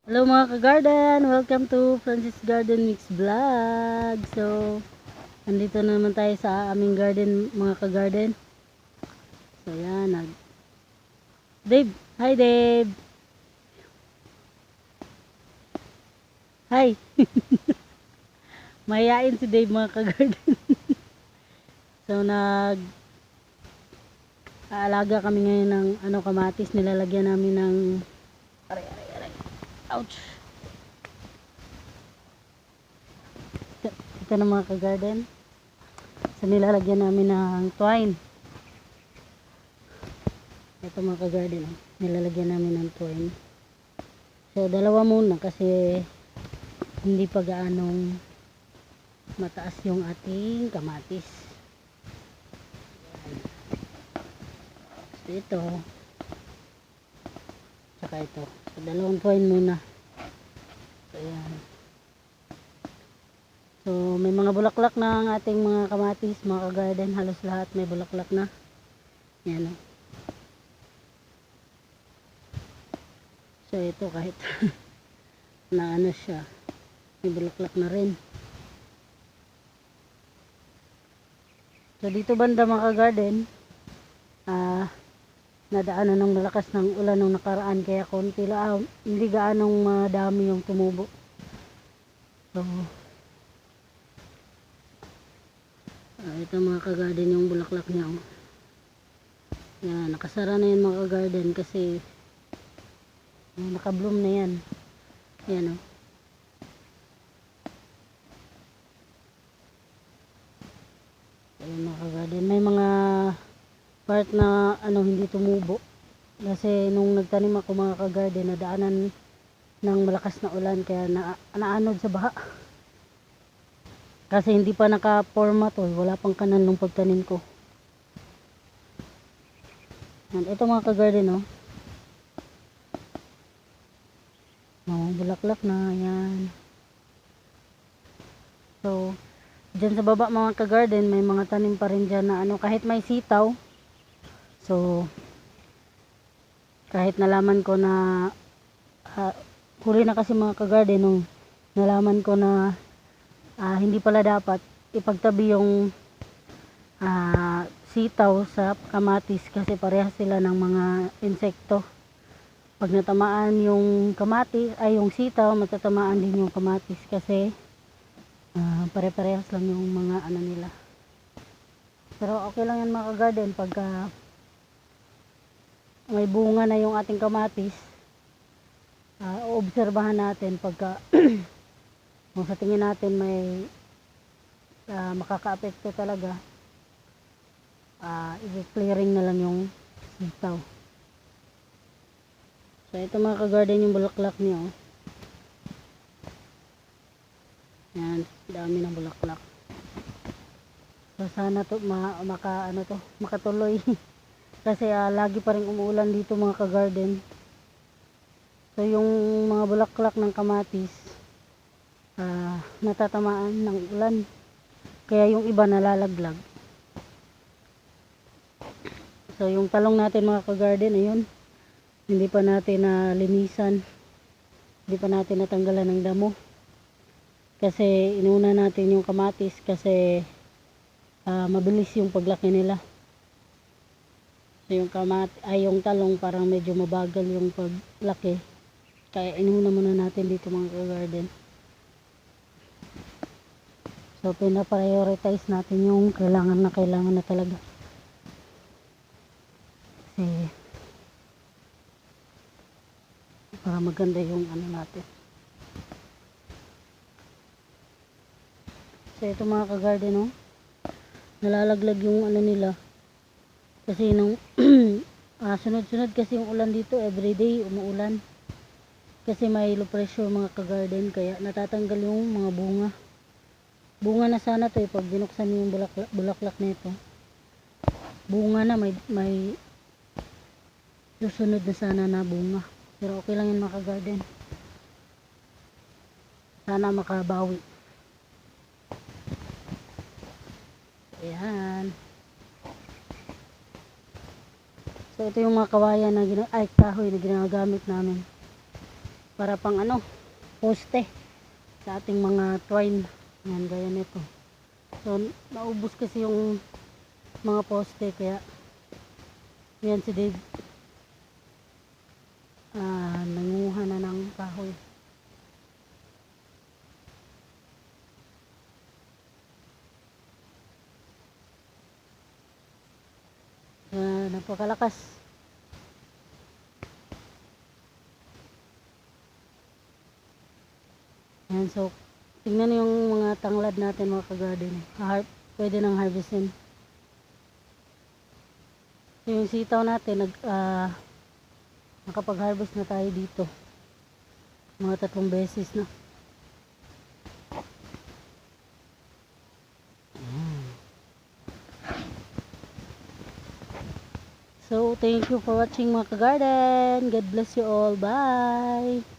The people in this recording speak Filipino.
Hello mga ka-garden! Welcome to Francis Garden Mix Vlog. So, andito na naman tayo sa aming garden mga ka-garden. So, yan. Dave! Hi Dave! Hi! Mayayain si Dave mga ka-garden. So, aalaga kami ngayon ng kamatis. Nilalagyan namin ng aray. Ouch! Ito na mga ka-garden. So, nilalagyan namin ng twine. Ito mga ka-garden, nilalagyan namin ng twine. So, dalawa muna kasi hindi pa gaanong mataas yung ating kamatis. So, ito. Saka ito. So, dalawang twine muna. So, ayan. So, may mga bulaklak na ang ating mga kamatis, mga ka-garden. Halos lahat may bulaklak na. Ayan o. So, ito kahit na ano siya, may bulaklak na rin. So, dito banda mga ka-garden, nadaanan ng malakas ng ulan nung nakaraan, kaya konti lang, hindi gaanong madami yung tumubo. So, ito mga ka-garden yung bulaklak niya. Yan, nakasara na yan mga ka-garden kasi naka-bloom na yan. Yan o. Ayan mga ka-garden. May mga part na hindi tumubo. Kasi nung nagtanim ako mga ka-garden, nadaanan ng malakas na ulan kaya naanod sa baha. Kasi hindi pa naka-forma to. Wala pang kanan nung pagtanim ko. Yan. Ito mga ka-garden o. Bulaklak na yan. So, dyan sa baba mga ka-garden, may mga tanim pa rin dyan na kahit may sitaw. So, kahit nalaman ko na huli na kasi mga ka-garden nung nalaman ko na hindi pala dapat ipagtabi yung sitaw sa kamatis kasi parehas sila ng mga insekto. Pag natamaan yung kamatis ay yung sitaw, matatamaan din yung kamatis kasi pare-parehas lang yung mga nila. Pero okay lang yan mga ka-garden pagka may bunga na yung ating kamatis. Obserbahan natin pagka kung sa tingin natin may makaka-apekto talaga, i-clearing na lang yung sitaw. So ito mga ka-garden yung bulaklak niya oh. Yan, dami ng bulaklak. So sana to makatuloy. Kasi lagi pa rin umuulan dito mga ka-garden. So yung mga bulaklak ng kamatis natatamaan ng ulan. Kaya yung iba nalalaglag. So yung talong natin mga ka-garden, ayun. Hindi pa natin linisan. Hindi pa natin natanggalan ng damo. Kasi inuna natin yung kamatis kasi mabilis yung paglaki nila. So yung talong parang medyo mabagal yung paglaki. Kaya inuna muna natin dito mga ka-garden. So pina-prioritize natin yung kailangan na talaga. Kasi para maganda yung natin. So ito mga ka-garden nalalaglag yung nila. Kasi nung sunod-sunod kasi yung ulan dito, everyday umuulan. Kasi may low pressure mga ka-garden kaya natatanggal yung mga bunga. Bunga na sana to pag binuksan yung bulaklak nito. Bunga na may susunod na sana na bunga. Pero okay lang yan mga ka-garden. Sana makabawi. Ayan. So ito yung mga kawayan na kahoy na ginagamit namin. para pang ano, poste sa ating mga twine. Yan, gaya nito. So, naubos kasi yung mga poste, kaya yan si Dave. Nanguha na ng kahoy. Napakalakas. Yan, so tingnan yung mga tanglad natin mga ka-garden. Pwede nang harvestin. So, yung sitaw natin nakapag-harvest na tayo dito. Mga 3 beses na. So, thank you for watching mga ka-garden. God bless you all. Bye!